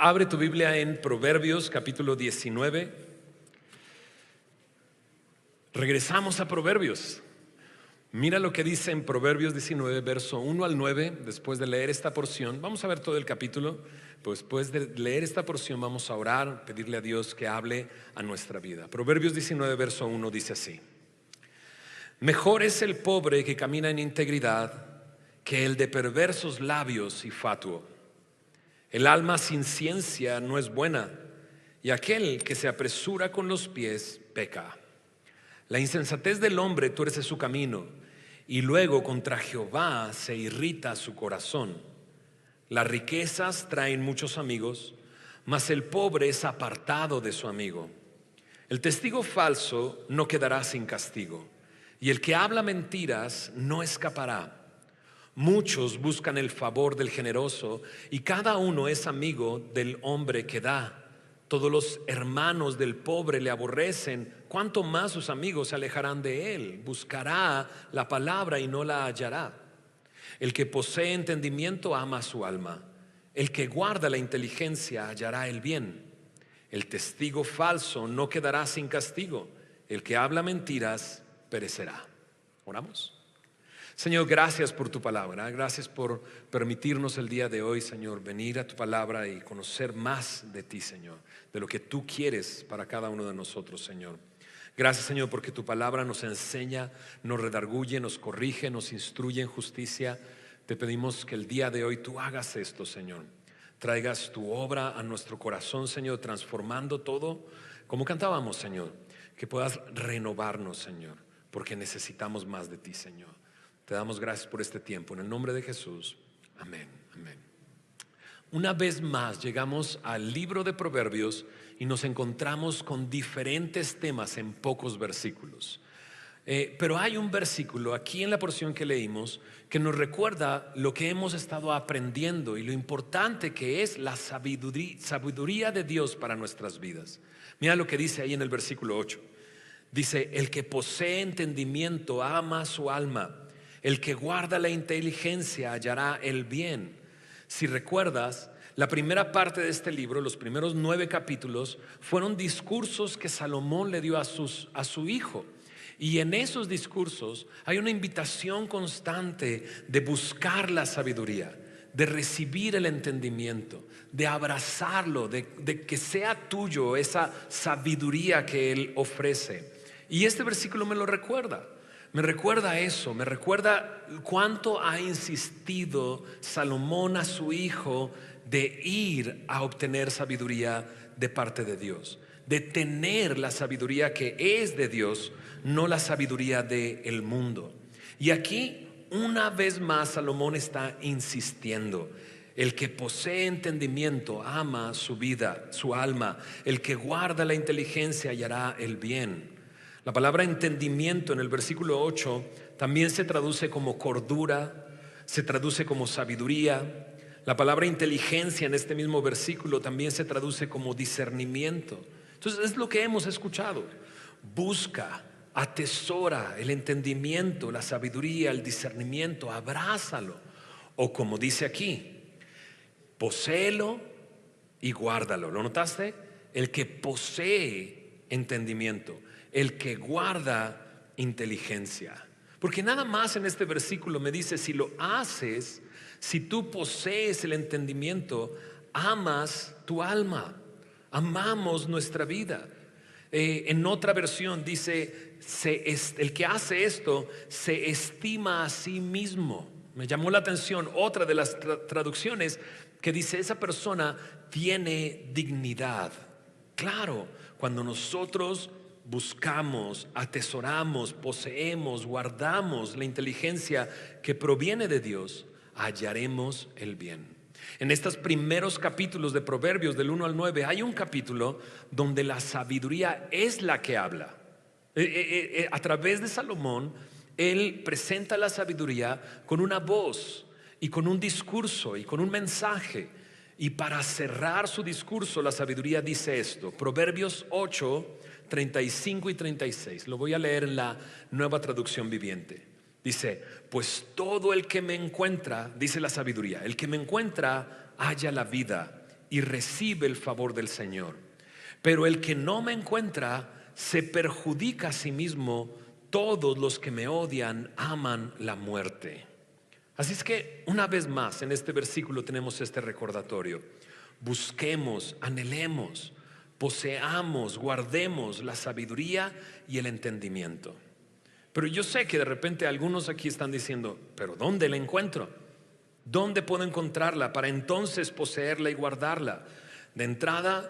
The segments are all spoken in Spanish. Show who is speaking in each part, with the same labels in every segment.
Speaker 1: Abre tu Biblia en Proverbios capítulo 19. Regresamos a Proverbios. Mira lo que dice en Proverbios 19, verso 1 al 9. Después de leer esta porción, vamos a ver todo el capítulo. Pues después de leer esta porción vamos a orar, pedirle a Dios que hable a nuestra vida. Proverbios 19, verso 1 dice así: Mejor es el pobre que camina en integridad que el de perversos labios y fatuo. El alma sin ciencia no es buena, y aquel que se apresura con los pies peca. La insensatez del hombre tuerce su camino, y luego contra Jehová se irrita su corazón. Las riquezas traen muchos amigos, mas el pobre es apartado de su amigo. El testigo falso no quedará sin castigo, y el que habla mentiras no escapará. Muchos buscan el favor del generoso, y cada uno es amigo del hombre que da. Todos los hermanos del pobre le aborrecen, cuánto más sus amigos se alejarán de él. Buscará la palabra y no la hallará. El que posee entendimiento ama a su alma. El que guarda la inteligencia hallará el bien. El testigo falso no quedará sin castigo. El que habla mentiras perecerá. Oramos. Señor, gracias por tu palabra. Gracias por permitirnos el día de hoy, Señor, venir a tu palabra y conocer más de ti, Señor, de lo que tú quieres para cada uno de nosotros, Señor. Gracias, Señor, porque tu palabra nos enseña, nos redarguye, nos corrige, nos instruye en justicia. Te pedimos que el día de hoy tú hagas esto, Señor. Traigas tu obra a nuestro corazón, Señor, transformando todo, como cantábamos, Señor. Que puedas renovarnos, Señor, porque necesitamos más de ti, Señor. Te damos gracias por este tiempo. En el nombre de Jesús, amén, amén. Una vez más llegamos al libro de Proverbios y nos encontramos con diferentes temas en pocos versículos. Pero hay un versículo aquí en la porción que leímos que nos recuerda lo que hemos estado aprendiendo y lo importante que es la sabiduría de Dios para nuestras vidas. Mira lo que dice ahí en el versículo 8. Dice: el que posee entendimiento ama su alma. El que guarda la inteligencia hallará el bien. Si recuerdas, la primera parte de este libro, los primeros 9 capítulos, fueron discursos que Salomón le dio a su hijo. Y en esos discursos hay una invitación constante de buscar la sabiduría, de recibir el entendimiento, de abrazarlo, de que sea tuyo esa sabiduría que él ofrece. Y este versículo me lo recuerda. Me recuerda eso, me recuerda cuánto ha insistido Salomón a su hijo de ir a obtener sabiduría de parte de Dios, de tener la sabiduría que es de Dios, no la sabiduría del mundo. Y aquí una vez más Salomón está insistiendo: el que posee entendimiento ama su vida, su alma. El que guarda la inteligencia hallará el bien. La palabra entendimiento en el versículo 8 también se traduce como cordura, se traduce como sabiduría. La palabra inteligencia en este mismo versículo también se traduce como discernimiento. Entonces es lo que hemos escuchado. Busca, atesora el entendimiento, la sabiduría, el discernimiento, abrázalo. O como dice aquí, poséelo y guárdalo. ¿Lo notaste? El que posee entendimiento, el que guarda inteligencia. Porque nada más en este versículo me dice: si lo haces, si tú posees el entendimiento, amas tu alma, amamos nuestra vida. En otra versión dice: el que hace esto se estima a sí mismo. Me llamó la atención otra de las traducciones que dice: esa persona tiene dignidad. Claro, cuando nosotros buscamos, atesoramos, poseemos, guardamos la inteligencia que proviene de Dios, hallaremos el bien. En estos primeros capítulos de Proverbios, del 1 al 9, hay un capítulo donde la sabiduría es la que habla. A través de Salomón, él presenta la sabiduría con una voz y con un discurso y con un mensaje. Y para cerrar su discurso, la sabiduría dice esto: Proverbios 8, 35 y 36. Lo voy a leer en la Nueva Traducción Viviente. Dice: pues todo el que me encuentra, dice la sabiduría, el que me encuentra halla la vida y recibe el favor del Señor. Pero el que no me encuentra se perjudica a sí mismo. Todos los que me odian aman la muerte. Así es que una vez más en este versículo tenemos este recordatorio. Busquemos, anhelemos, poseamos, guardemos la sabiduría y el entendimiento. Pero yo sé que de repente algunos aquí están diciendo, ¿pero dónde la encuentro? ¿Dónde puedo encontrarla para entonces poseerla y guardarla? De entrada,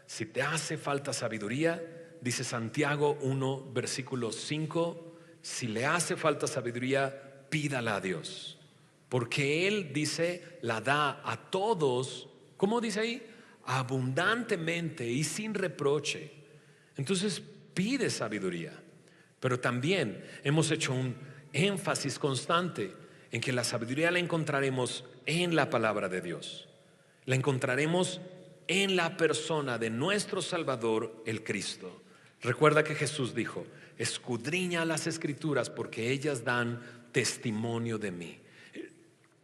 Speaker 1: si te hace falta sabiduría, dice Santiago 1, versículo 5, si le hace falta sabiduría, pídala a Dios. Porque Él, dice, la da a todos, ¿cómo dice ahí? Abundantemente y sin reproche. Entonces pide sabiduría. Pero también hemos hecho un énfasis constante en que la sabiduría la encontraremos en la palabra de Dios. La encontraremos en la persona de nuestro Salvador, el Cristo. Recuerda que Jesús dijo, escudriña las Escrituras porque ellas dan testimonio de mí.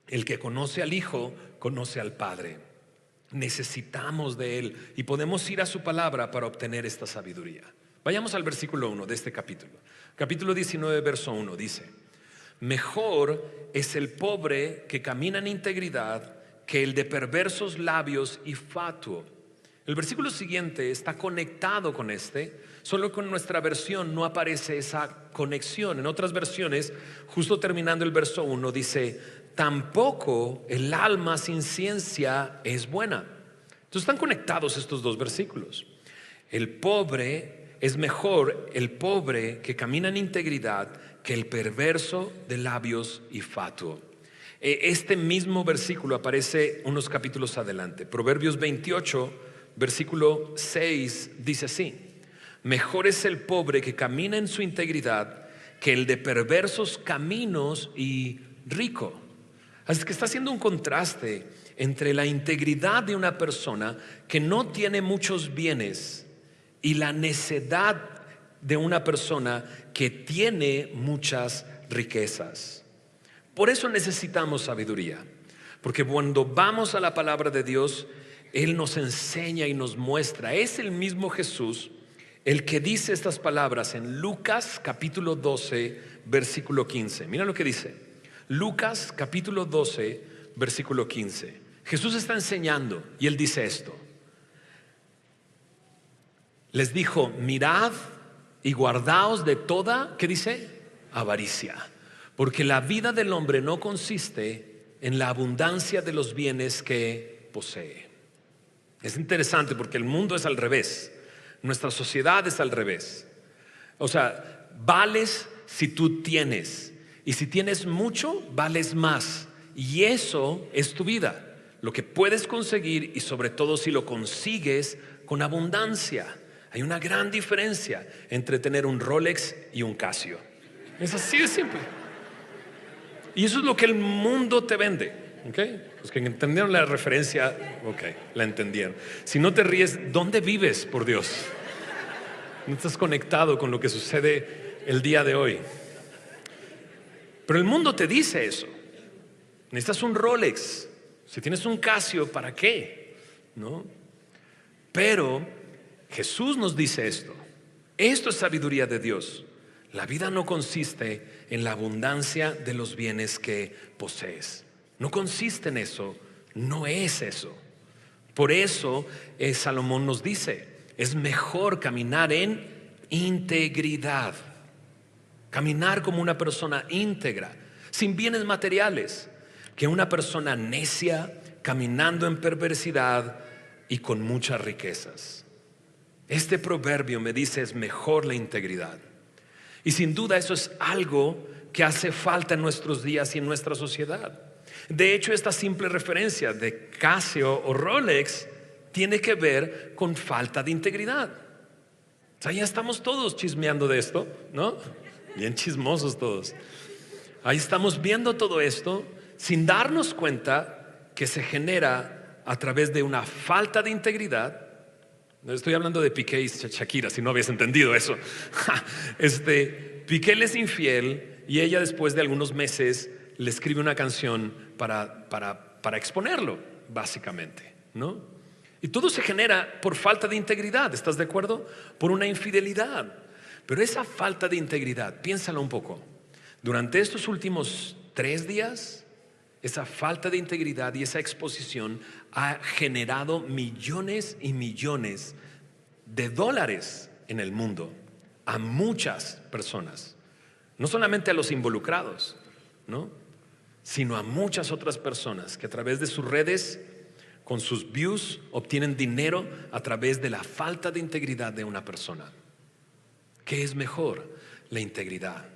Speaker 1: El que conoce al Hijo, conoce al Padre. Necesitamos de Él y podemos ir a su palabra para obtener esta sabiduría. Vayamos al versículo 1 de este capítulo. Capítulo 19, verso 1 dice, mejor es el pobre que camina en integridad que el de perversos labios y fatuo. El versículo siguiente está conectado con este, solo que en nuestra versión no aparece esa conexión. En otras versiones, justo terminando el verso 1, dice, tampoco el alma sin ciencia es buena. Entonces están conectados estos dos versículos. El pobre es mejor el pobre que camina en integridad que el perverso de labios y fatuo. Este mismo versículo aparece unos capítulos adelante. Proverbios 28, versículo 6 dice así, mejor es el pobre que camina en su integridad que el de perversos caminos y rico. Así que está haciendo un contraste entre la integridad de una persona que no tiene muchos bienes y la necedad de una persona que tiene muchas riquezas. Por eso necesitamos sabiduría, porque cuando vamos a la palabra de Dios, Él nos enseña y nos muestra. Es el mismo Jesús el que dice estas palabras en Lucas capítulo 12, versículo 15. Mira lo que dice. Lucas capítulo 12, versículo 15. Jesús está enseñando y Él dice esto. Les dijo, mirad y guardaos de toda, ¿qué dice? Avaricia. Porque la vida del hombre no consiste en la abundancia de los bienes que posee. Es interesante porque el mundo es al revés. Nuestra sociedad es al revés. O sea, vales si tú tienes. Y si tienes mucho, vales más. Y eso es tu vida. Lo que puedes conseguir y sobre todo si lo consigues con abundancia. Hay una gran diferencia entre tener un Rolex y un Casio. Es así de simple. Y eso es lo que el mundo te vende. ¿Okay? Los que entendieron la referencia, ok, la entendieron. Si no te ríes, ¿dónde vives, por Dios? No estás conectado con lo que sucede el día de hoy. Pero el mundo te dice eso. Necesitas un Rolex. Si tienes un Casio, ¿para qué? ¿No? Pero Jesús nos dice esto. Esto es sabiduría de Dios. La vida no consiste en la abundancia de los bienes que posees. No consiste en eso. No es eso. Por eso Salomón nos dice, es mejor caminar en integridad. Caminar como una persona íntegra, sin bienes materiales, que una persona necia, caminando en perversidad y con muchas riquezas. Este proverbio me dice es mejor la integridad. Y sin duda eso es algo que hace falta en nuestros días y en nuestra sociedad. De hecho, esta simple referencia de Casio o Rolex tiene que ver con falta de integridad. O sea, ya estamos todos chismeando de esto, ¿no? Bien chismosos todos. Ahí estamos viendo todo esto sin darnos cuenta que se genera a través de una falta de integridad. No estoy hablando de Piqué y Shakira, si no habías entendido eso. Piqué le es infiel y ella después de algunos meses le escribe una canción para exponerlo, básicamente, ¿no? Y todo se genera por falta de integridad, ¿estás de acuerdo? Por una infidelidad. Pero esa falta de integridad, piénsalo un poco. Durante estos últimos 3 días, esa falta de integridad y esa exposición ha generado millones y millones de dólares en el mundo a muchas personas. No solamente a los involucrados, ¿no? Sino a muchas otras personas que a través de sus redes, con sus views, obtienen dinero a través de la falta de integridad de una persona. ¿Qué es mejor? La integridad.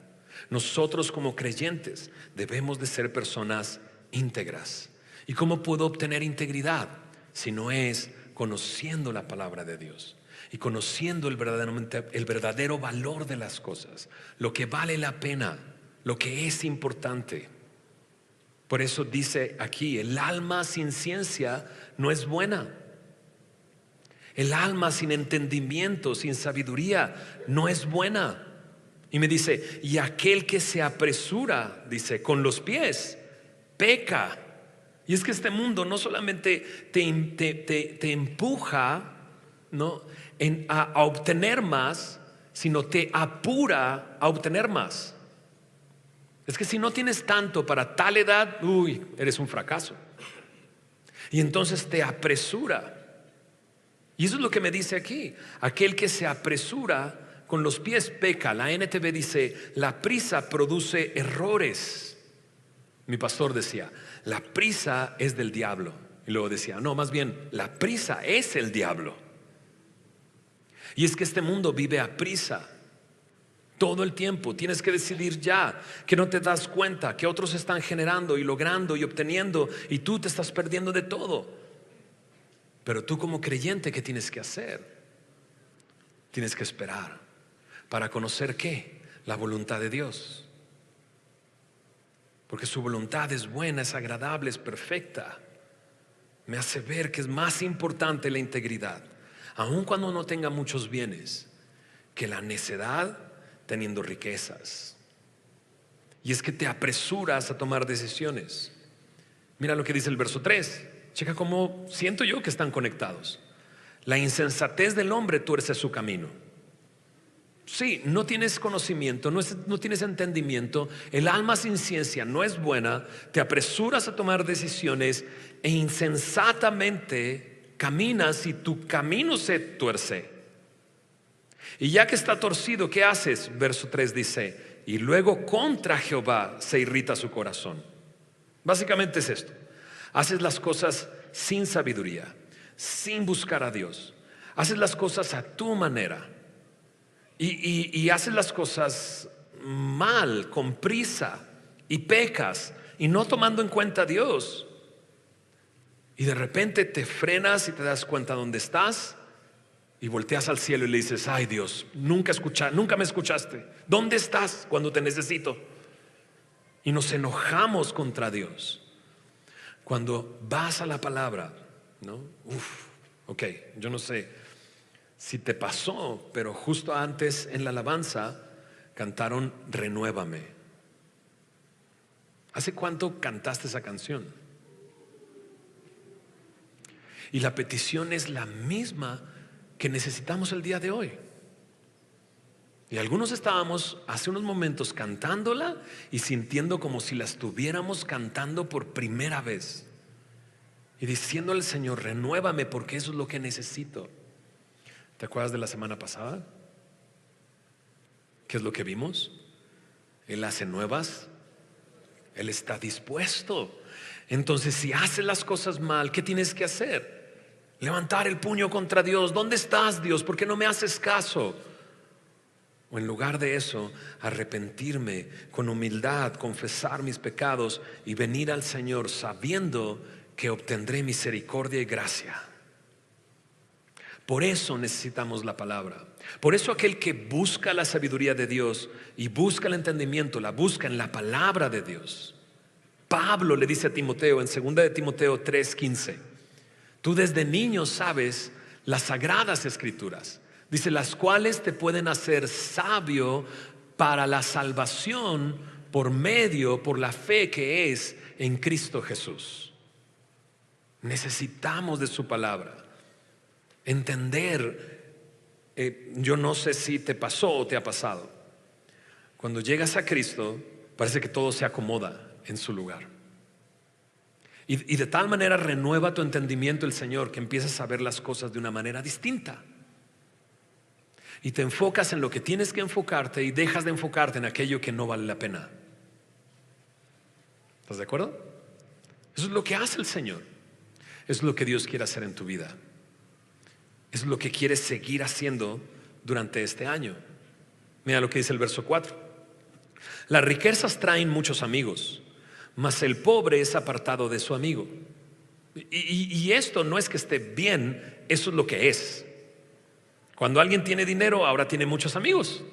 Speaker 1: Nosotros como creyentes debemos de ser personas íntegras. ¿Y cómo puedo obtener integridad? Si no es conociendo la palabra de Dios y conociendo el verdadero valor de las cosas, lo que vale la pena, lo que es importante. Por eso dice aquí, el alma sin ciencia no es buena. El alma sin entendimiento, sin sabiduría, no es buena. Y me dice, y aquel que se apresura, dice, con los pies, peca. Y es que este mundo no solamente te empuja, ¿no?, a obtener más, sino te apura a obtener más. Es que si no tienes tanto para tal edad, eres un fracaso. Y entonces te apresura. Y eso es lo que me dice aquí. Aquel que se apresura con los pies peca. La NTV dice, la prisa produce errores. Mi pastor decía, la prisa es del diablo. Y luego decía, no, más bien, la prisa es el diablo. Y es que este mundo vive a prisa. Todo el tiempo tienes que decidir ya, que no te das cuenta que otros están generando y logrando y obteniendo y tú te estás perdiendo de todo. Pero tú como creyente, ¿qué tienes que hacer? Tienes que esperar para conocer ¿qué? La voluntad de Dios. Porque su voluntad es buena, es agradable, es perfecta. Me hace ver que es más importante la integridad, aun cuando no tenga muchos bienes, que la necedad teniendo riquezas. Y es que te apresuras a tomar decisiones. Mira lo que dice el verso 3. Checa cómo siento yo que están conectados. La insensatez del hombre tuerce su camino. Sí, no tienes conocimiento, no tienes entendimiento. El alma sin ciencia no es buena. Te apresuras a tomar decisiones e insensatamente caminas y tu camino se tuerce. Y ya que está torcido, ¿qué haces? Verso 3 dice, y luego contra Jehová se irrita su corazón. Básicamente es esto. Haces las cosas sin sabiduría, sin buscar a Dios. Haces las cosas a tu manera. Y haces las cosas mal, con prisa, y pecas, y no tomando en cuenta a Dios. Y de repente te frenas y te das cuenta dónde estás, y volteas al cielo y le dices, ay Dios, nunca me escuchaste. ¿Dónde estás cuando te necesito? Y nos enojamos contra Dios. Cuando vas a la palabra, ¿no? Ok, yo no sé si te pasó, pero justo antes en la alabanza cantaron Renuévame. ¿Hace cuánto cantaste esa canción? Y la petición es la misma que necesitamos el día de hoy. Y algunos estábamos hace unos momentos cantándola y sintiendo como si la estuviéramos cantando por primera vez. Y diciéndole al Señor, renuévame porque eso es lo que necesito. ¿Te acuerdas de la semana pasada? ¿Qué es lo que vimos? Él hace nuevas. Él está dispuesto. Entonces, si haces las cosas mal, ¿qué tienes que hacer? Levantar el puño contra Dios. ¿Dónde estás, Dios? ¿Por qué no me haces caso? O en lugar de eso, arrepentirme con humildad, confesar mis pecados y venir al Señor sabiendo que obtendré misericordia y gracia. Por eso necesitamos la palabra. Por eso aquel que busca la sabiduría de Dios y busca el entendimiento, la busca en la palabra de Dios. Pablo le dice a Timoteo en 2 de Timoteo 3:15, tú desde niño sabes las sagradas escrituras, dice, las cuales te pueden hacer sabio para la salvación por la fe que es en Cristo Jesús. Necesitamos de su palabra. Entender, yo no sé si te pasó o te ha pasado. Cuando llegas a Cristo, parece que todo se acomoda en su lugar. Y de tal manera renueva tu entendimiento el Señor que empiezas a ver las cosas de una manera distinta. Y te enfocas en lo que tienes que enfocarte y dejas de enfocarte en aquello que no vale la pena. ¿Estás de acuerdo? Eso es lo que hace el Señor. Eso es lo que Dios quiere hacer en tu vida. Eso es lo que quiere seguir haciendo durante este año. Mira lo que dice el verso 4. Las riquezas traen muchos amigos, mas el pobre es apartado de su amigo. Y esto no es que esté bien, eso es lo que es. Cuando alguien tiene dinero, ahora tiene muchos amigos.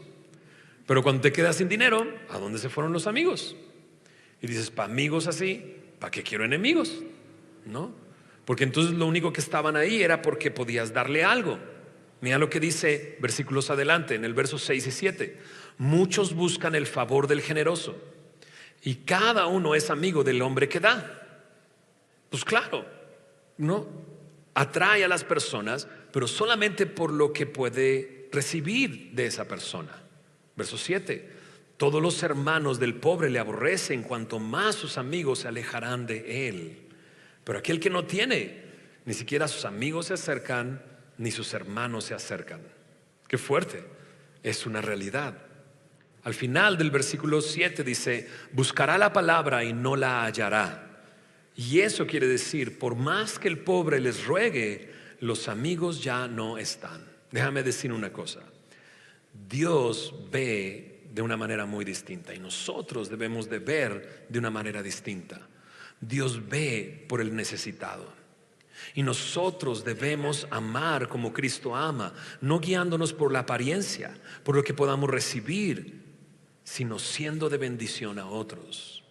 Speaker 1: Pero cuando te quedas sin dinero, ¿a dónde se fueron los amigos? Y dices, para amigos así, ¿para qué quiero enemigos? ¿No? Porque entonces lo único que estaban ahí era porque podías darle algo. Mira lo que dice versículos adelante, en el verso 6 y 7. Muchos buscan el favor del generoso, y cada uno es amigo del hombre que da. Pues claro, ¿no? Atrae a las personas, pero solamente por lo que puede recibir de esa persona. Verso 7. Todos los hermanos del pobre le aborrecen, cuanto más sus amigos se alejarán de él. Pero aquel que no tiene, ni siquiera sus amigos se acercan, ni sus hermanos se acercan. Qué fuerte, es una realidad. Al final del versículo 7 dice, buscará la palabra y no la hallará. Y eso quiere decir, por más que el pobre les ruegue, los amigos ya no están. Déjame decir una cosa, Dios ve de una manera muy distinta y nosotros debemos de ver de una manera distinta. Dios ve por el necesitado y nosotros debemos amar como Cristo ama, no guiándonos por la apariencia, por lo que podamos recibir, sino siendo de bendición a otros.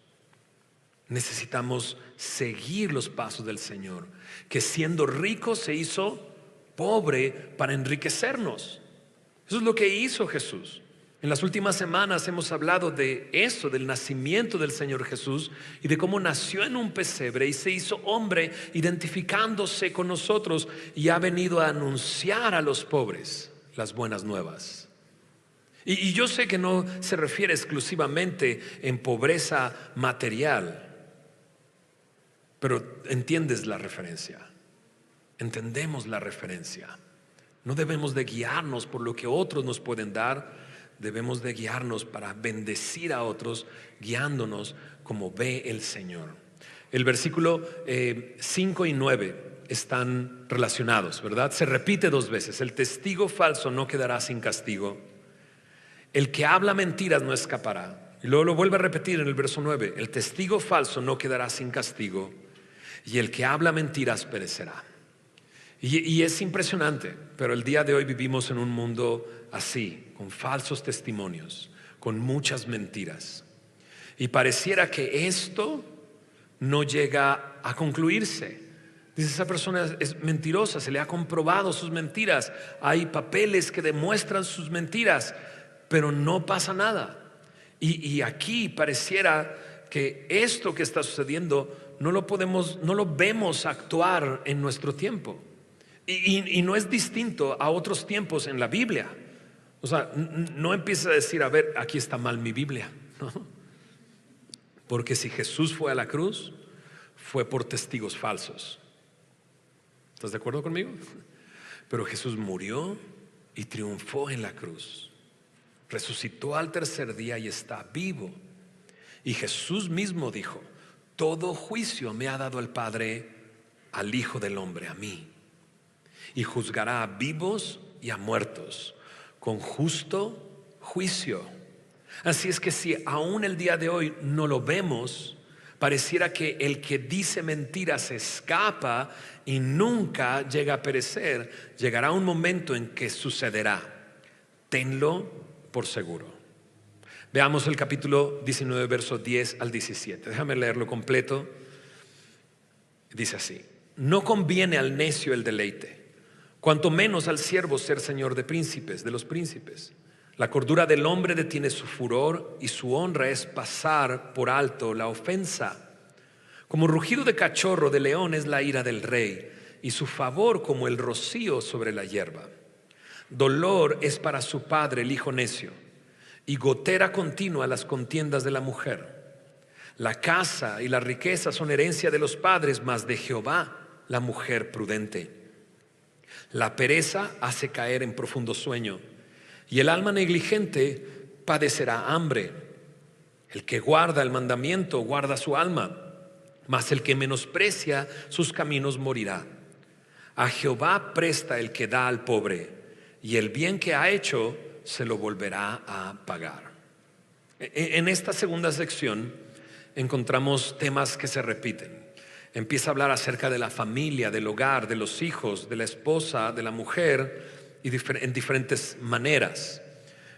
Speaker 1: Necesitamos seguir los pasos del Señor, que siendo rico se hizo pobre para enriquecernos. Eso es lo que hizo Jesús. En las últimas semanas hemos hablado de eso, del nacimiento del Señor Jesús y de cómo nació en un pesebre y se hizo hombre, identificándose con nosotros, y ha venido a anunciar a los pobres las buenas nuevas. Y yo sé que no se refiere exclusivamente en pobreza material, pero entiendes la referencia. Entendemos la referencia. No debemos de guiarnos por lo que otros nos pueden dar. Debemos de guiarnos para bendecir a otros, guiándonos como ve el Señor. El versículo 5 y 9 están relacionados, ¿verdad? Se repite dos veces. El testigo falso no quedará sin castigo. El que habla mentiras no escapará. Y luego lo vuelve a repetir en el verso 9. El testigo falso no quedará sin castigo, y el que habla mentiras perecerá. Y es impresionante, pero el día de hoy vivimos en un mundo así, con falsos testimonios, con muchas mentiras. Y pareciera que esto no llega a concluirse. Dice, esa persona es mentirosa, se le ha comprobado sus mentiras, hay papeles que demuestran sus mentiras, pero no pasa nada. Y aquí pareciera que esto que está sucediendo no lo vemos actuar en nuestro tiempo. Y no es distinto a otros tiempos en la Biblia. O sea, no empieces a decir, a ver, aquí está mal mi Biblia, ¿no? Porque si Jesús fue a la cruz, fue por testigos falsos. ¿Estás de acuerdo conmigo? Pero Jesús murió y triunfó en la cruz. Resucitó al tercer día y está vivo. Y Jesús mismo dijo, todo juicio me ha dado el Padre al Hijo del Hombre, a mí. Y juzgará a vivos y a muertos con justo juicio. Así es que si aún el día de hoy no lo vemos, pareciera que el que dice mentiras se escapa y nunca llega a perecer. Llegará un momento en que sucederá. Tenlo por seguro. Veamos el capítulo 19, versos 10 al 17. Déjame leerlo completo. Dice así: no conviene al necio el deleite, cuanto menos al siervo ser señor de príncipes, de los príncipes. La cordura del hombre detiene su furor, y su honra es pasar por alto la ofensa. Como rugido de cachorro de león es la ira del rey, y su favor como el rocío sobre la hierba. Dolor es para su padre el hijo necio, y gotera continua las contiendas de la mujer. La casa y la riqueza son herencia de los padres, mas de Jehová la mujer prudente. La pereza hace caer en profundo sueño, y el alma negligente padecerá hambre. El que guarda el mandamiento guarda su alma, mas el que menosprecia sus caminos morirá. A Jehová presta el que da al pobre, y el bien que ha hecho se lo volverá a pagar. En esta segunda sección encontramos temas que se repiten. Empieza a hablar acerca de la familia, del hogar, de los hijos, de la esposa, de la mujer, y en diferentes maneras.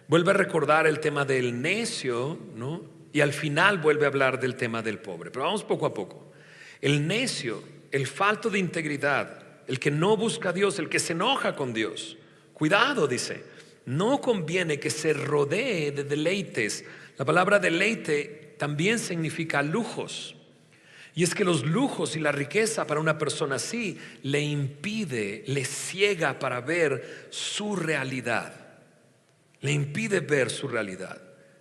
Speaker 1: Vuelve a recordar el tema del necio, ¿no? Y al final vuelve a hablar del tema del pobre. Pero vamos poco a poco. El necio, el falto de integridad, el que no busca a Dios, el que se enoja con Dios. Cuidado, dice, no conviene que se rodee de deleites. La palabra deleite también significa lujos. Y es que los lujos y la riqueza para una persona así le impide, le ciega para ver su realidad. Le impide ver su realidad.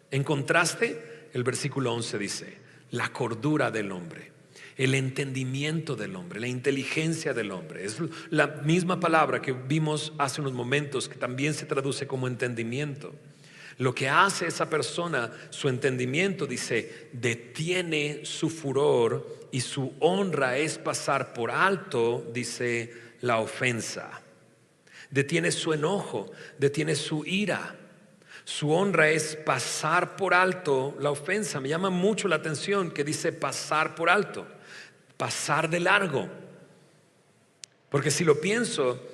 Speaker 1: En contraste, el versículo 11 dice, la cordura del hombre, el entendimiento del hombre, la inteligencia del hombre. Es la misma palabra que vimos hace unos momentos, que también se traduce como entendimiento. Lo que hace esa persona, su entendimiento, dice, detiene su furor, y su honra es pasar por alto, dice, la ofensa. Detiene su enojo, detiene su ira. Su honra es pasar por alto la ofensa. Me llama mucho la atención que dice pasar por alto, pasar de largo. Porque si lo pienso,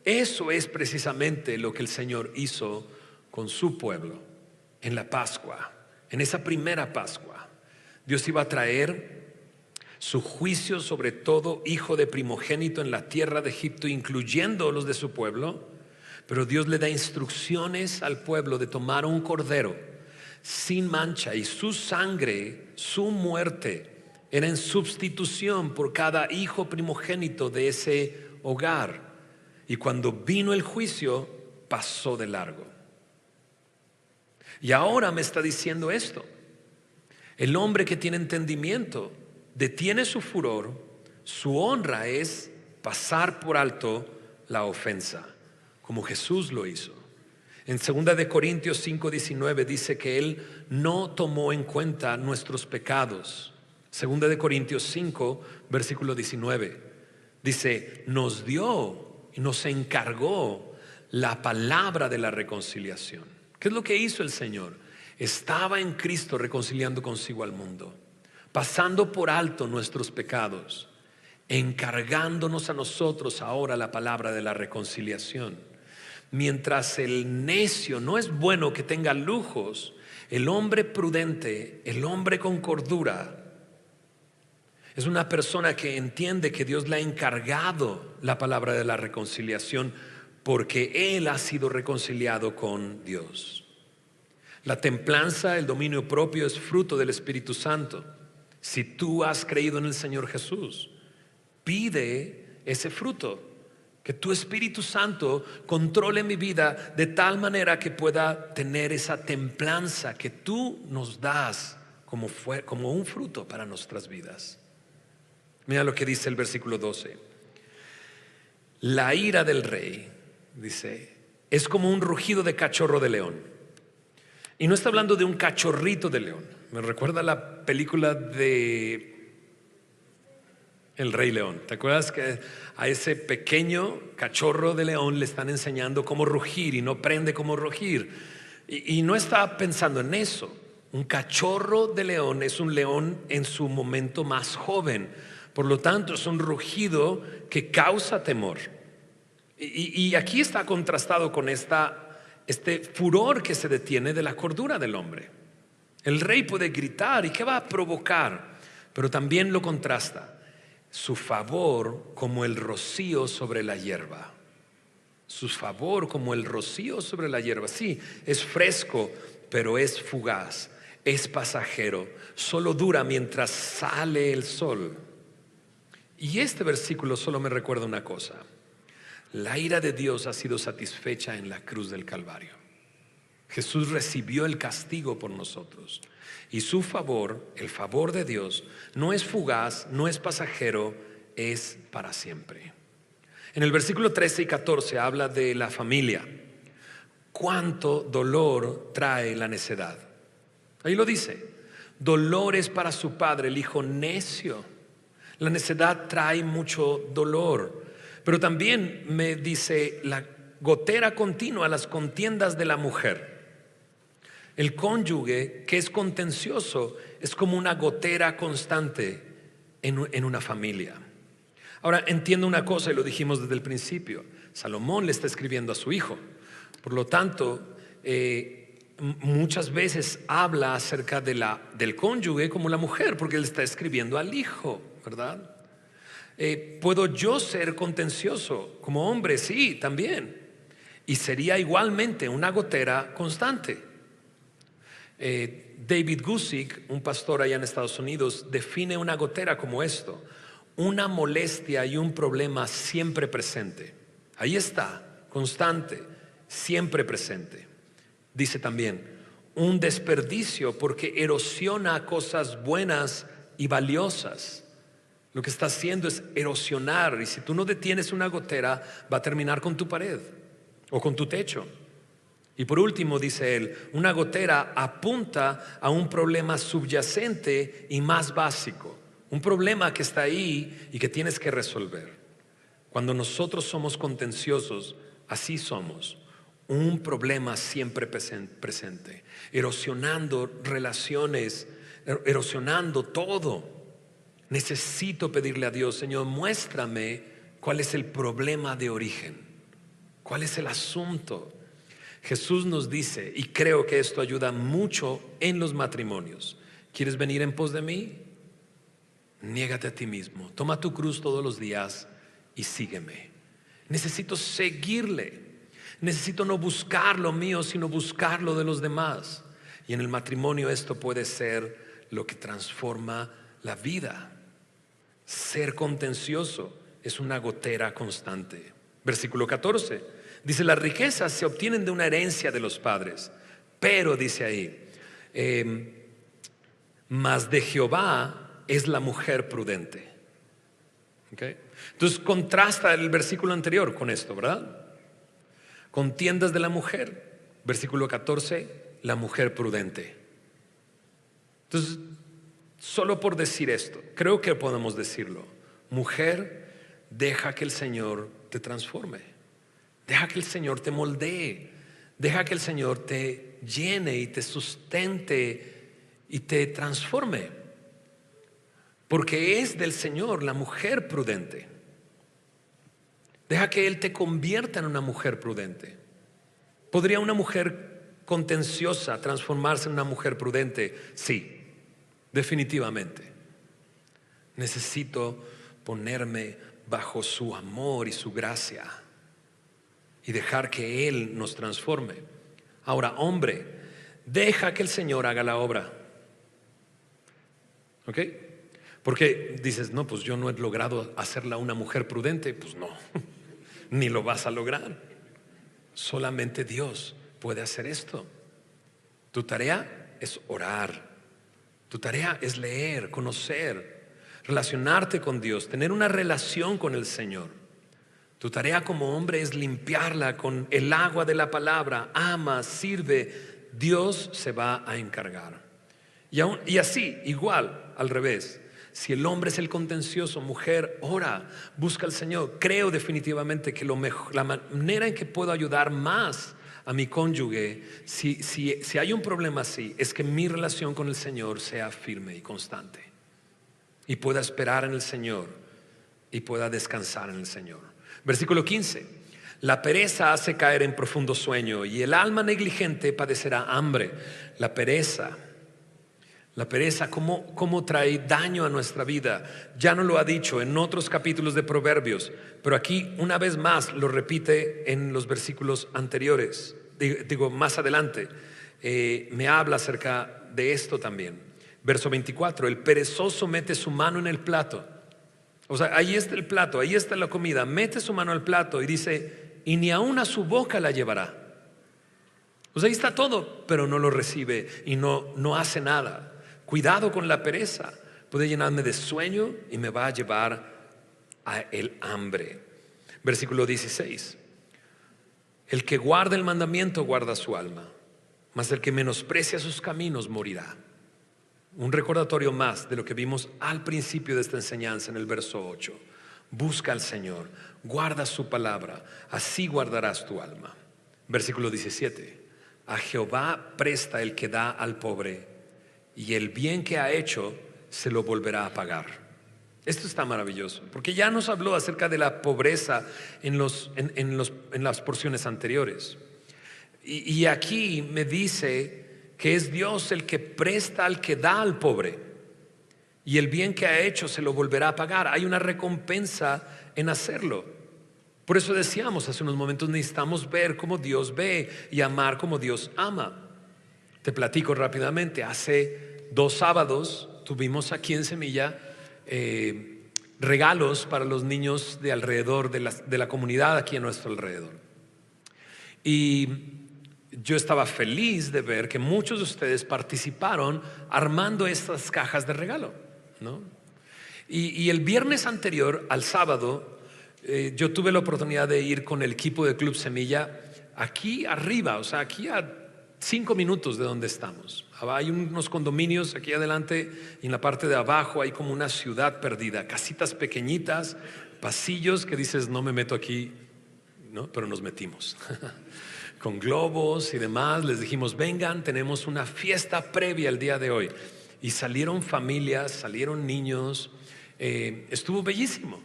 Speaker 1: eso es precisamente lo que el Señor hizo con su pueblo en la Pascua, en esa primera Pascua. Dios iba a traer su juicio sobre todo hijo de primogénito en la tierra de Egipto, incluyendo los de su pueblo. Pero Dios le da instrucciones al pueblo de tomar un cordero sin mancha, y su sangre, su muerte, era en sustitución por cada hijo primogénito de ese hogar. Y cuando vino el juicio, pasó de largo. Y ahora me está diciendo esto: el hombre que tiene entendimiento detiene su furor, su honra es pasar por alto la ofensa, como Jesús lo hizo. En 2 Corintios 5:19 dice que Él no tomó en cuenta nuestros pecados. 2 Corintios 5, versículo 19, dice, nos dio y nos encargó la palabra de la reconciliación. ¿Qué es lo que hizo el Señor? Estaba en Cristo reconciliando consigo al mundo, pasando por alto nuestros pecados, encargándonos a nosotros ahora la palabra de la reconciliación. Mientras el necio no es bueno que tenga lujos, el hombre prudente, el hombre con cordura, es una persona que entiende que Dios le ha encargado la palabra de la reconciliación, porque él ha sido reconciliado con Dios. La templanza, el dominio propio, es fruto del Espíritu Santo. Si tú has creído en el Señor Jesús, pide ese fruto, que tu Espíritu Santo controle mi vida de tal manera que pueda tener esa templanza que tú nos das como un fruto para nuestras vidas. Mira lo que dice el versículo 12. La ira del rey, dice, es como un rugido de cachorro de león. Y no está hablando de un cachorrito de león. Me recuerda la película de El Rey León. ¿Te acuerdas que a ese pequeño cachorro de león le están enseñando cómo rugir y no aprende cómo rugir? Y no está pensando en eso. Un cachorro de león es un león en su momento más joven. Por lo tanto, es un rugido que causa temor. Y aquí está contrastado con este furor que se detiene de la cordura del hombre. El rey puede gritar, ¿y qué va a provocar? Pero también lo contrasta. Su favor como el rocío sobre la hierba. Su favor como el rocío sobre la hierba. Sí, es fresco, pero es fugaz, es pasajero, solo dura mientras sale el sol. Y este versículo solo me recuerda una cosa: la ira de Dios ha sido satisfecha en la cruz del Calvario. Jesús recibió el castigo por nosotros, y su favor, el favor de Dios, no es fugaz, no es pasajero, es para siempre. En el versículo 13 y 14 habla de la familia. Cuánto dolor trae la necedad. Ahí lo dice: dolor es para su padre el hijo necio. La necedad trae mucho dolor. Pero también me dice la gotera continua, las contiendas de la mujer. El cónyuge que es contencioso es como una gotera constante en una familia. Ahora, entiendo una cosa, y lo dijimos desde el principio: Salomón le está escribiendo a su hijo. Por lo tanto, muchas veces habla acerca del cónyuge como la mujer, porque él está escribiendo al hijo, ¿verdad? ¿Puedo yo ser contencioso como hombre? Sí, también. Y sería igualmente una gotera constante. David Guzik, un pastor allá en Estados Unidos, define una gotera como esto: una molestia y un problema siempre presente. Ahí está, constante, siempre presente. Dice también: un desperdicio porque erosiona cosas buenas y valiosas. Lo que está haciendo es erosionar, y si tú no detienes una gotera, va a terminar con tu pared o con tu techo. Y por último, dice él, una gotera apunta a un problema subyacente y más básico, un problema que está ahí y que tienes que resolver. Cuando nosotros somos contenciosos, así somos: un problema siempre presente, erosionando relaciones, erosionando todo. Necesito pedirle a Dios: Señor, muéstrame cuál es el problema de origen, cuál es el asunto. Jesús nos dice, y creo que esto ayuda mucho en los matrimonios: ¿quieres venir en pos de mí? Niégate a ti mismo, toma tu cruz todos los días y sígueme. Necesito seguirle. Necesito no buscar lo mío, sino buscar lo de los demás. Y en el matrimonio esto puede ser lo que transforma la vida. Ser contencioso es una gotera constante. Versículo 14 dice: las riquezas se obtienen de una herencia de los padres, pero dice ahí, mas de Jehová es la mujer prudente. ¿Okay? Entonces contrasta el versículo anterior con esto, ¿verdad? Contiendas de la mujer. Versículo 14, la mujer prudente. Entonces, solo por decir esto, creo que podemos decirlo: mujer, deja que el Señor te transforme, deja que el Señor te moldee, deja que el Señor te llene y te sustente y te transforme, porque es del Señor la mujer prudente. Deja que Él te convierta en una mujer prudente. ¿Podría una mujer contenciosa transformarse en una mujer prudente? Sí, definitivamente. Necesito ponerme bajo su amor y su gracia y dejar que Él nos transforme. Ahora, hombre, deja que el Señor haga la obra. ¿Ok? Porque dices: no, pues yo no he logrado hacerla una mujer prudente. Pues no, ni lo vas a lograr. Solamente Dios puede hacer esto. Tu tarea es orar. Tu tarea es leer, conocer, relacionarte con Dios, tener una relación con el Señor. Tu tarea como hombre es limpiarla con el agua de la palabra. Ama, sirve. Dios se va a encargar. Y así, igual, al revés. Si el hombre es el contencioso, mujer, ora, busca al Señor. Creo definitivamente que la manera en que puedo ayudar más a mi cónyuge, si hay un problema así, es que mi relación con el Señor sea firme y constante, y pueda esperar en el Señor y pueda descansar en el Señor. Versículo 15: la pereza hace caer en profundo sueño, y el alma negligente padecerá hambre. La pereza, ¿cómo trae daño a nuestra vida? Ya nos lo ha dicho en otros capítulos de Proverbios, pero aquí una vez más lo repite en los versículos anteriores. Digo más adelante, me habla acerca de esto también. Verso 24: el perezoso mete su mano en el plato O sea, ahí está el plato, ahí está la comida. Mete su mano al plato y dice, y ni aún a su boca la llevará. O sea, ahí está todo, pero no lo recibe y no hace nada. Cuidado con la pereza. Puede llenarme de sueño y me va a llevar a el hambre. Versículo 16. El que guarda el mandamiento guarda su alma, mas el que menosprecia sus caminos morirá. Un recordatorio más de lo que vimos al principio de esta enseñanza en el verso 8. Busca al Señor, guarda su palabra, así guardarás tu alma. Versículo 17. A Jehová presta el que da al pobre, y el bien que ha hecho se lo volverá a pagar. Esto está maravilloso, porque ya nos habló acerca de la pobreza en las porciones anteriores. Y aquí me dice que es Dios el que presta al que da al pobre, y el bien que ha hecho se lo volverá a pagar. Hay una recompensa en hacerlo. Por eso decíamos hace unos momentos, necesitamos ver como Dios ve y amar como Dios ama. Te platico rápidamente. Hace 2 sábados tuvimos aquí en Semilla regalos para los niños de alrededor de la comunidad aquí a nuestro alrededor. Y yo estaba feliz de ver que muchos de ustedes participaron armando estas cajas de regalo, ¿no? Y el viernes anterior al sábado, yo tuve la oportunidad de ir con el equipo de Club Semilla aquí arriba, o sea, aquí a 5 minutos de donde estamos. Hay unos condominios aquí adelante y en la parte de abajo hay como una ciudad perdida, casitas pequeñitas, pasillos que dices, no me meto aquí, ¿no? Pero nos metimos con globos y demás. Les dijimos, vengan, tenemos una fiesta previa el día de hoy. Y salieron familias, salieron niños, estuvo bellísimo.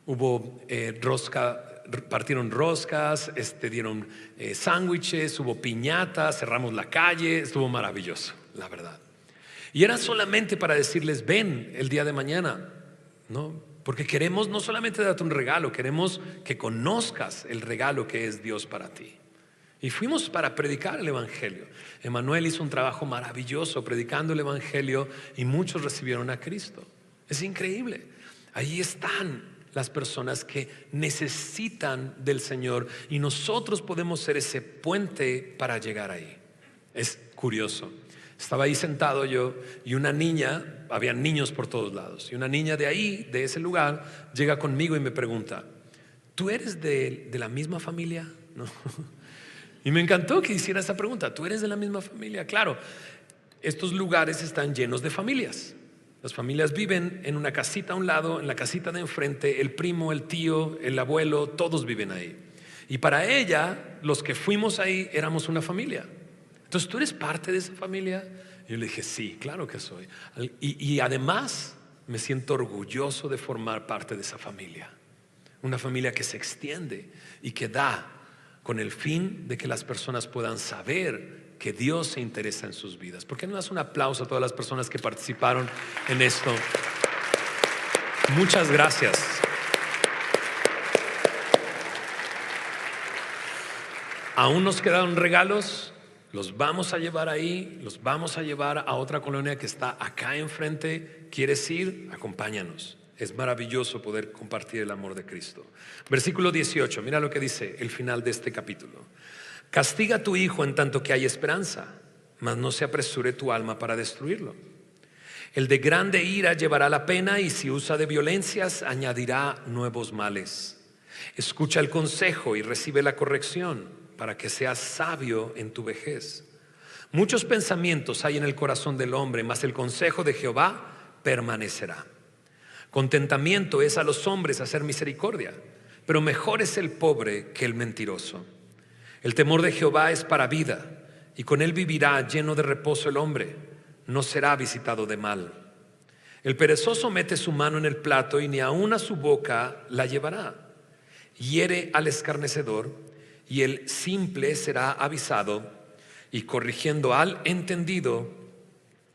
Speaker 1: Hubo partieron roscas, dieron sándwiches, hubo piñatas, cerramos la calle, estuvo maravilloso, la verdad. Y era solamente para decirles, ven el día de mañana, ¿no? Porque queremos no solamente darte un regalo, queremos que conozcas el regalo que es Dios para ti. Y fuimos para predicar el evangelio. Emanuel hizo un trabajo maravilloso predicando el evangelio y muchos recibieron a Cristo. Es increíble. Ahí están las personas que necesitan del Señor y nosotros podemos ser ese puente para llegar ahí. Es curioso. Estaba ahí sentado yo y una niña, había niños por todos lados, y una niña de ahí, de ese lugar, llega conmigo y me pregunta, ¿tú eres de la misma familia? ¿No? Y me encantó que hiciera esa pregunta. ¿Tú eres de la misma familia? Claro, estos lugares están llenos de familias. Las familias viven en una casita a un lado, en la casita de enfrente, el primo, el tío, el abuelo, todos viven ahí. Y para ella, los que fuimos ahí éramos una familia. Entonces, ¿tú eres parte de esa familia? Y yo le dije, sí, claro que soy. Y además me siento orgulloso de formar parte de esa familia. Una familia que se extiende y que da con el fin de que las personas puedan saber que Dios se interesa en sus vidas. ¿Por qué no das un aplauso a todas las personas que participaron en esto? Muchas gracias. Aún nos quedaron regalos, los vamos a llevar ahí, los vamos a llevar a otra colonia que está acá enfrente. ¿Quieres ir? Acompáñanos. Es maravilloso poder compartir el amor de Cristo. Versículo 18, mira lo que dice el final de este capítulo. Castiga a tu hijo en tanto que hay esperanza, mas no se apresure tu alma para destruirlo. El de grande ira llevará la pena, y si usa de violencias añadirá nuevos males. Escucha el consejo y recibe la corrección, para que seas sabio en tu vejez. Muchos pensamientos hay en el corazón del hombre, mas el consejo de Jehová permanecerá. Contentamiento es a los hombres hacer misericordia, pero mejor es el pobre que el mentiroso. El temor de Jehová es para vida, y con él vivirá lleno de reposo el hombre, no será visitado de mal. El perezoso mete su mano en el plato y ni aun a su boca la llevará. Hiere al escarnecedor, y el simple será avisado, y corrigiendo al entendido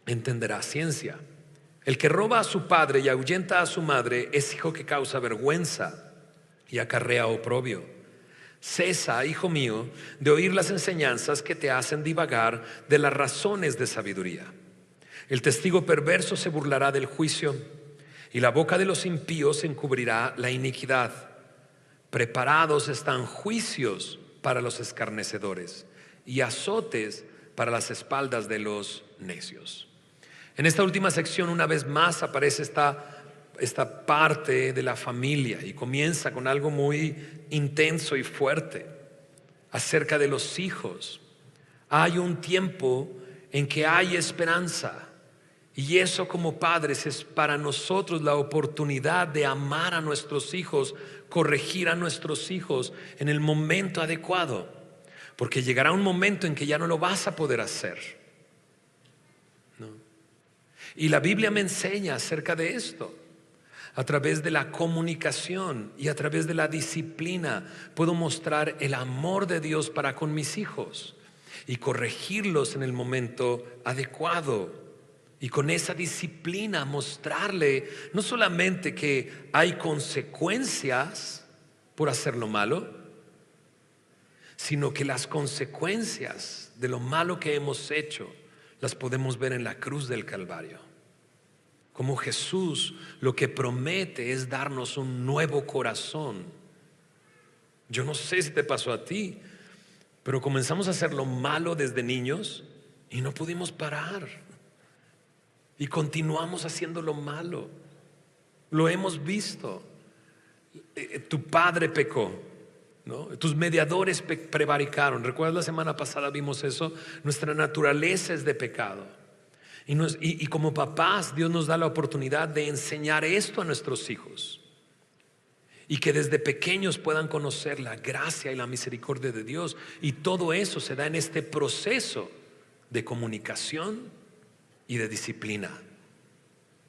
Speaker 1: entenderá ciencia. El que roba a su padre y ahuyenta a su madre es hijo que causa vergüenza y acarrea oprobio. Cesa, hijo mío, de oír las enseñanzas que te hacen divagar de las razones de sabiduría. El testigo perverso se burlará del juicio, y la boca de los impíos encubrirá la iniquidad. Preparados están juicios para los escarnecedores y azotes para las espaldas de los necios. En esta última sección, una vez más, aparece esta parte de la familia y comienza con algo muy intenso y fuerte acerca de los hijos. Hay un tiempo en que hay esperanza, y eso como padres es para nosotros la oportunidad de amar a nuestros hijos, corregir a nuestros hijos en el momento adecuado, porque llegará un momento en que ya no lo vas a poder hacer, ¿no? Y la Biblia me enseña acerca de esto. A través de la comunicación y a través de la disciplina puedo mostrar el amor de Dios para con mis hijos y corregirlos en el momento adecuado. Y con esa disciplina mostrarle no solamente que hay consecuencias por hacer lo malo, sino que las consecuencias de lo malo que hemos hecho las podemos ver en la cruz del Calvario. Como Jesús lo que promete es darnos un nuevo corazón. Yo no sé si te pasó a ti, pero comenzamos a hacer lo malo desde niños y no pudimos parar. Y continuamos haciendo lo malo. Lo hemos visto. Tu padre pecó, ¿no? Tus mediadores prevaricaron. ¿Recuerdas la semana pasada vimos eso? Nuestra naturaleza es de pecado. Y como papás, Dios nos da la oportunidad de enseñar esto a nuestros hijos. Y que desde pequeños puedan conocer la gracia y la misericordia de Dios. Y todo eso se da en este proceso de comunicación y de disciplina.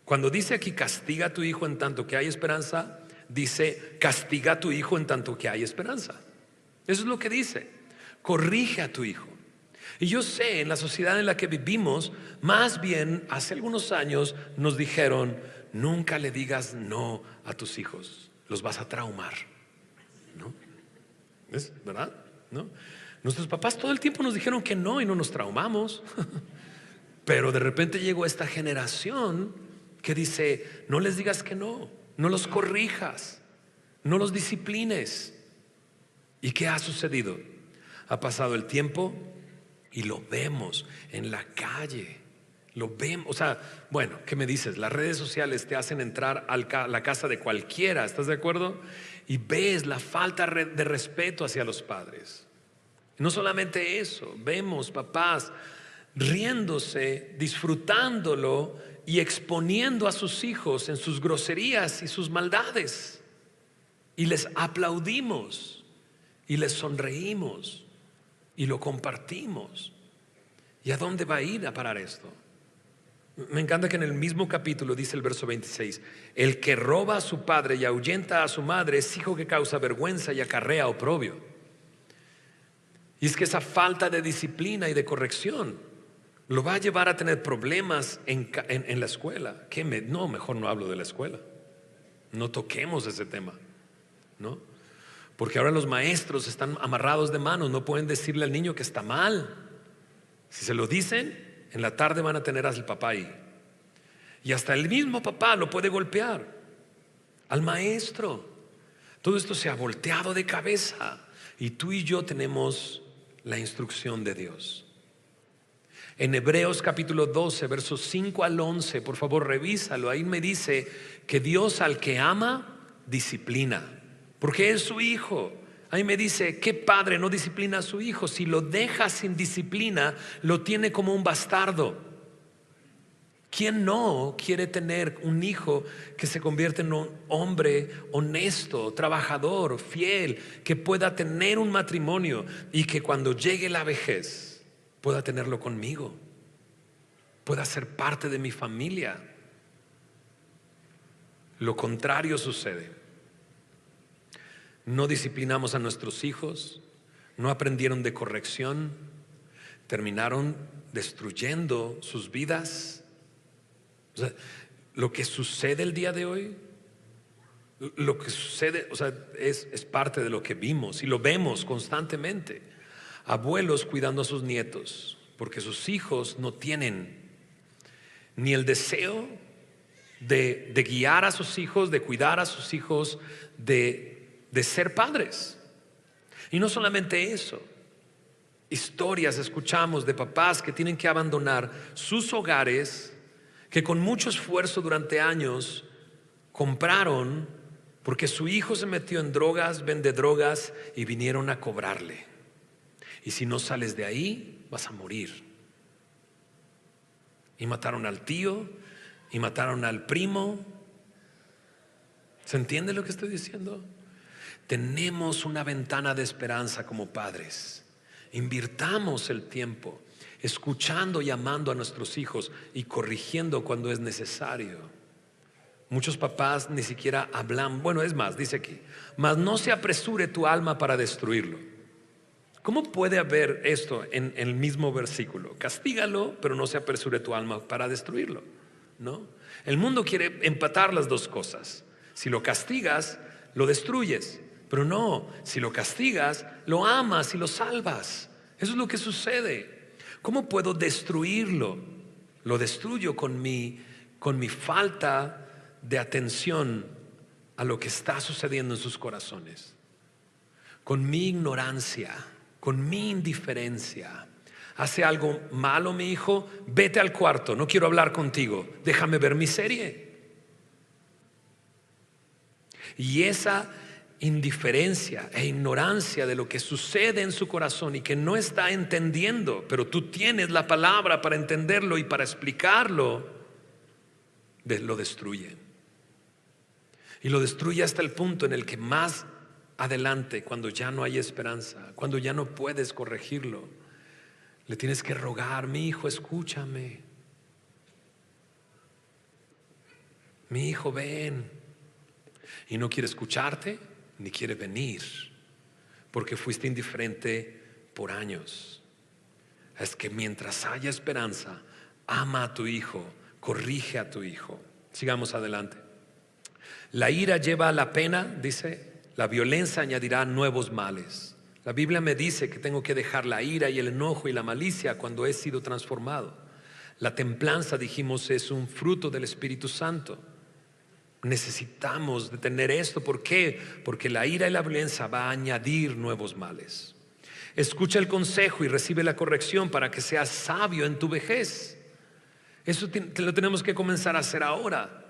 Speaker 1: Cuando dice aquí castiga a tu hijo en tanto que hay esperanza, dice castiga a tu hijo en tanto que hay esperanza. Eso es lo que dice. Corrige a tu hijo. Y yo sé, en la sociedad en la que vivimos, más bien hace algunos años nos dijeron: nunca le digas no a tus hijos, los vas a traumar, ¿no? ¿Es verdad? ¿No? Nuestros papás todo el tiempo nos dijeron que no y no nos traumamos. Pero de repente llegó esta generación que dice: no les digas que no, no los corrijas, no los disciplines. ¿Y qué ha sucedido? Ha pasado el tiempo y lo vemos en la calle. Lo vemos, o sea, bueno, ¿qué me dices? Las redes sociales te hacen entrar a la casa de cualquiera, ¿estás de acuerdo? Y ves la falta de respeto hacia los padres. No solamente eso, vemos papás riéndose, disfrutándolo y exponiendo a sus hijos en sus groserías y sus maldades. Y les aplaudimos y les sonreímos y lo compartimos. ¿Y a dónde va a ir a parar esto? Me encanta que en el mismo capítulo dice el verso 26: el que roba a su padre y ahuyenta a su madre es hijo que causa vergüenza y acarrea oprobio. Y es que esa falta de disciplina y de corrección lo va a llevar a tener problemas en la escuela. No, mejor no hablo de la escuela. No toquemos ese tema, ¿no? Porque ahora los maestros están amarrados de manos. No pueden decirle al niño que está mal. Si se lo dicen, en la tarde van a tener al papá ahí. Y hasta el mismo papá lo puede golpear al maestro. Todo esto se ha volteado de cabeza. Y tú y yo tenemos la instrucción de Dios. En Hebreos capítulo 12, versos 5 al 11, por favor revísalo. Ahí me dice que Dios al que ama, disciplina, porque es su hijo. Ahí me dice: ¿qué padre no disciplina a su hijo? Si lo deja sin disciplina, lo tiene como un bastardo. ¿Quién no quiere tener un hijo que se convierta en un hombre honesto, trabajador, fiel, que pueda tener un matrimonio y que cuando llegue la vejez pueda tenerlo conmigo, pueda ser parte de mi familia? Lo contrario sucede. No disciplinamos a nuestros hijos, no aprendieron de corrección, terminaron destruyendo sus vidas. O sea, lo que sucede el día de hoy, lo que sucede, o sea, es parte de lo que vimos y lo vemos constantemente. Abuelos cuidando a sus nietos porque sus hijos no tienen ni el deseo de guiar a sus hijos, de cuidar a sus hijos, de ser padres. Y no solamente eso, historias escuchamos de papás que tienen que abandonar sus hogares, que con mucho esfuerzo durante años compraron porque su hijo se metió en drogas, vende drogas, y vinieron a cobrarle. Y si no sales de ahí, vas a morir. Y mataron al tío, y mataron al primo. ¿Se entiende lo que estoy diciendo? Tenemos una ventana de esperanza como padres. Invirtamos el tiempo escuchando y amando a nuestros hijos y corrigiendo cuando es necesario. Muchos papás ni siquiera hablan. Bueno, es más, dice aquí: mas no se apresure tu alma para destruirlo. ¿Cómo puede haber esto en el mismo versículo? Castígalo, pero no se apresure tu alma para destruirlo, ¿no? El mundo quiere empatar las dos cosas. Si lo castigas, lo destruyes. Pero no, si lo castigas, lo amas y lo salvas. Eso es lo que sucede. ¿Cómo puedo destruirlo? Lo destruyo con mi falta de atención a lo que está sucediendo en sus corazones, con mi ignorancia, con mi indiferencia. Hace algo malo mi hijo, vete al cuarto, no quiero hablar contigo, déjame ver mi serie. Y esa indiferencia e ignorancia de lo que sucede en su corazón y que no está entendiendo, pero tú tienes la palabra para entenderlo y para explicarlo, lo destruye. Y lo destruye hasta el punto en el que más adelante, cuando ya no hay esperanza, cuando ya no puedes corregirlo, le tienes que rogar: mi hijo, escúchame. Mi hijo, ven. Y no quiere escucharte ni quiere venir, porque fuiste indiferente por años. Es que mientras haya esperanza, ama a tu hijo, corrige a tu hijo. Sigamos adelante. La ira lleva a la pena, dice, la violencia añadirá nuevos males. La Biblia me dice que tengo que dejar la ira y el enojo y la malicia cuando he sido transformado. La templanza, dijimos, es un fruto del Espíritu Santo. Necesitamos de tener esto. ¿Por qué? Porque la ira y la violencia va a añadir nuevos males. Escucha el consejo y recibe la corrección para que seas sabio en tu vejez. Eso lo tenemos que comenzar a hacer ahora.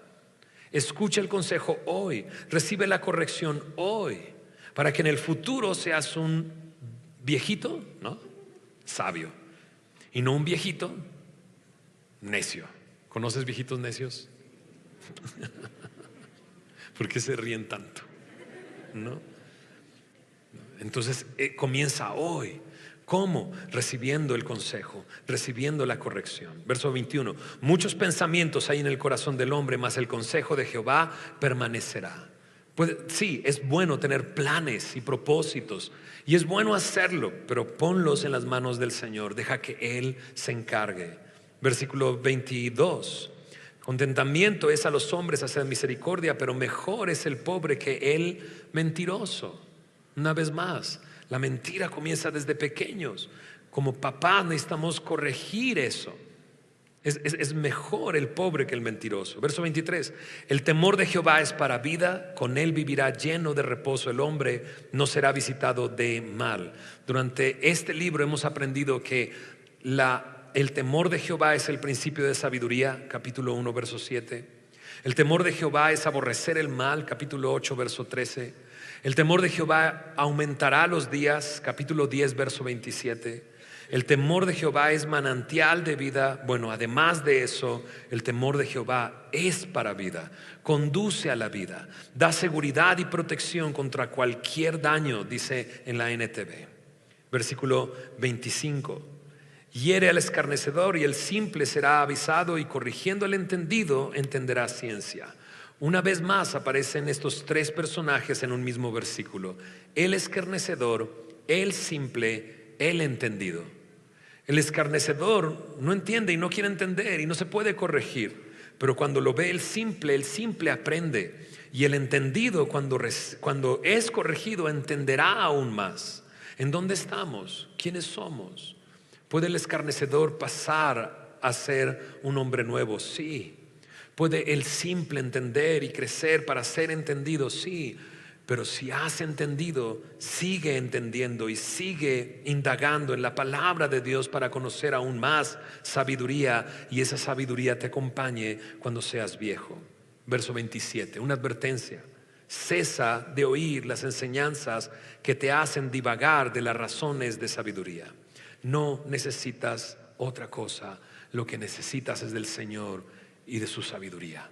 Speaker 1: Escucha el consejo hoy, recibe la corrección hoy, para que en el futuro seas un viejito, ¿no?, sabio, y no un viejito necio. ¿Conoces viejitos necios? ¿Por qué se ríen tanto? ¿No? Entonces comienza hoy. ¿Cómo? Recibiendo el consejo, recibiendo la corrección. Verso 21: muchos pensamientos hay en el corazón del hombre, mas el consejo de Jehová permanecerá. Pues sí, es bueno tener planes y propósitos, y es bueno hacerlo, pero ponlos en las manos del Señor. Deja que Él se encargue. Versículo 22: contentamiento es a los hombres hacer misericordia, pero mejor es el pobre que el mentiroso. Una vez más, la mentira comienza desde pequeños. Como papás necesitamos corregir eso. Es mejor el pobre que el mentiroso. Verso 23: el temor de Jehová es para vida, con él vivirá lleno de reposo el hombre, no será visitado de mal. Durante este libro hemos aprendido que el temor de Jehová es el principio de sabiduría, capítulo 1, verso 7. El temor de Jehová es aborrecer el mal, capítulo 8, verso 13. El temor de Jehová aumentará los días, capítulo 10, verso 27. El temor de Jehová es manantial de vida. Bueno, además de eso, el temor de Jehová es para vida, conduce a la vida, da seguridad y protección contra cualquier daño, dice en la NTV. Versículo 25: hiere al escarnecedor y el simple será avisado, y corrigiendo al entendido entenderá ciencia. Una vez más aparecen estos tres personajes en un mismo versículo: el escarnecedor, el simple, el entendido. El escarnecedor no entiende y no quiere entender y no se puede corregir, pero cuando lo ve el simple aprende, y el entendido cuando es corregido entenderá aún más. ¿En dónde estamos? ¿Quiénes somos? ¿Puede el escarnecedor pasar a ser un hombre nuevo? Sí. Puede el simple entender y crecer para ser entendido, sí. Pero si has entendido, sigue entendiendo y sigue indagando en la palabra de Dios para conocer aún más sabiduría, y esa sabiduría te acompañe cuando seas viejo. Verso 27, una advertencia: cesa de oír las enseñanzas que te hacen divagar de las razones de sabiduría. No necesitas otra cosa, lo que necesitas es del Señor y de su sabiduría.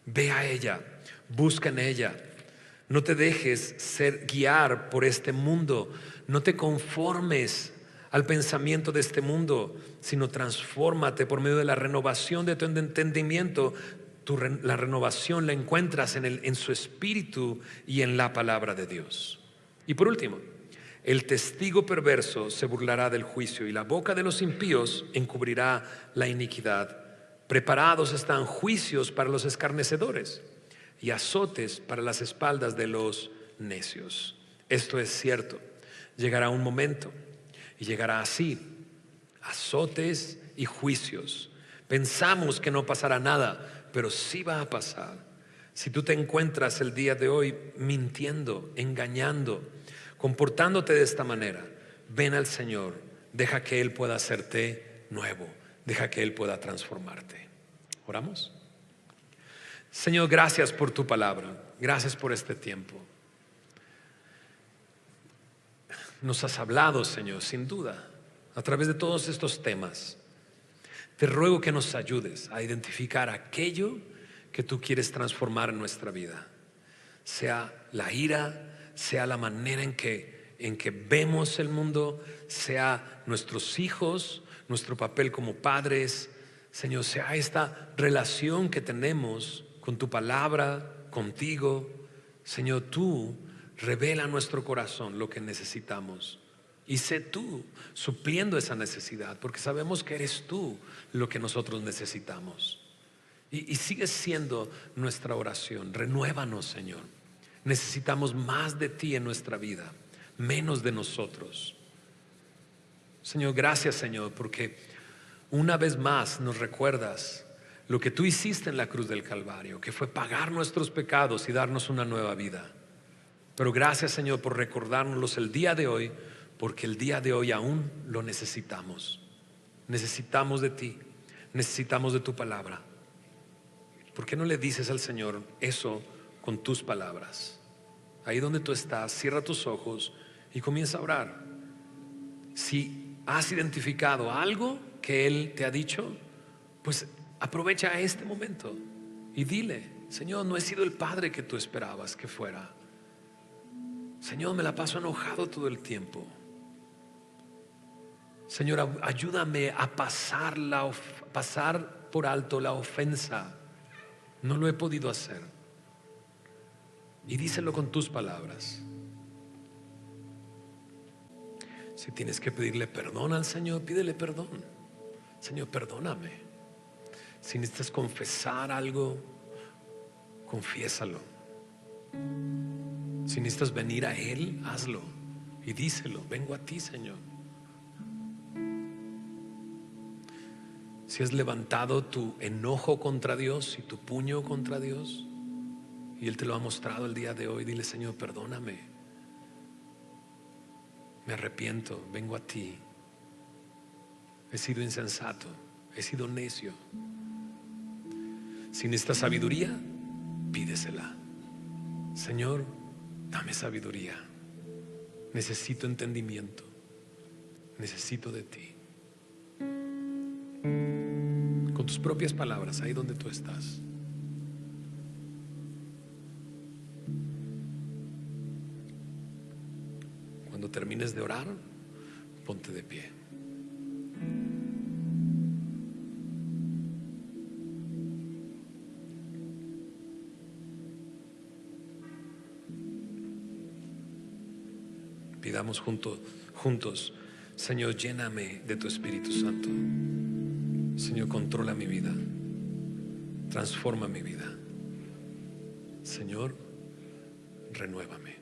Speaker 1: Ve a ella, busca en ella. No te dejes ser guiar por este mundo. No te conformes al pensamiento de este mundo, sino transfórmate por medio de la renovación de tu entendimiento. La renovación la encuentras en su espíritu y en la palabra de Dios. Y por último, el testigo perverso se burlará del juicio, y la boca de los impíos encubrirá la iniquidad. Preparados están juicios para los escarnecedores y azotes para las espaldas de los necios. Esto es cierto. Llegará un momento, y llegará así: azotes y juicios. Pensamos que no pasará nada, pero sí va a pasar. Si tú te encuentras el día de hoy mintiendo, engañando, comportándote de esta manera, ven al Señor. Deja que Él pueda hacerte nuevo. Deja que Él pueda transformarte. ¿Oramos? Señor, gracias por tu palabra. Gracias por este tiempo. Nos has hablado, Señor, sin duda, a través de todos estos temas. Te ruego que nos ayudes a identificar aquello que tú quieres transformar en nuestra vida. Sea la ira, sea la manera en que vemos el mundo, sea nuestros hijos, nuestro papel como padres. Señor, sea esta relación que tenemos con tu palabra, contigo. Señor, tú revela a nuestro corazón lo que necesitamos, y sé tú supliendo esa necesidad, porque sabemos que eres tú lo que nosotros necesitamos. Y sigues siendo nuestra oración. Renuévanos, Señor. Necesitamos más de ti en nuestra vida, menos de nosotros. Señor, gracias, Señor, porque una vez más nos recuerdas lo que tú hiciste en la cruz del Calvario, que fue pagar nuestros pecados y darnos una nueva vida. Pero gracias, Señor, por recordárnoslos el día de hoy, porque el día de hoy aún lo necesitamos. Necesitamos de ti, necesitamos de tu palabra. ¿Por qué no le dices al Señor eso con tus palabras? Ahí donde tú estás, cierra tus ojos y comienza a orar. Si has identificado algo que Él te ha dicho, pues aprovecha este momento y dile: Señor, no he sido el padre que tú esperabas que fuera. Señor, me la paso enojado todo el tiempo. Señor, ayúdame a pasar por alto la ofensa. No lo he podido hacer. Y díselo con tus palabras. Si tienes que pedirle perdón al Señor, pídele perdón. Señor, perdóname. Si necesitas confesar algo, confiésalo. Si necesitas venir a Él, hazlo y díselo: vengo a ti, Señor. Si has levantado tu enojo contra Dios y tu puño contra Dios, y Él te lo ha mostrado el día de hoy, dile: Señor, perdóname. Me arrepiento, vengo a ti. He sido insensato, he sido necio. Si necesitas sabiduría, pídesela. Señor, dame sabiduría. Necesito entendimiento. Necesito de ti. Con tus propias palabras, ahí donde tú estás. Cuando termines de orar, ponte de pie. Pidamos juntos: Señor, lléname de tu Espíritu Santo. Señor, controla mi vida, transforma mi vida. Señor, renuévame.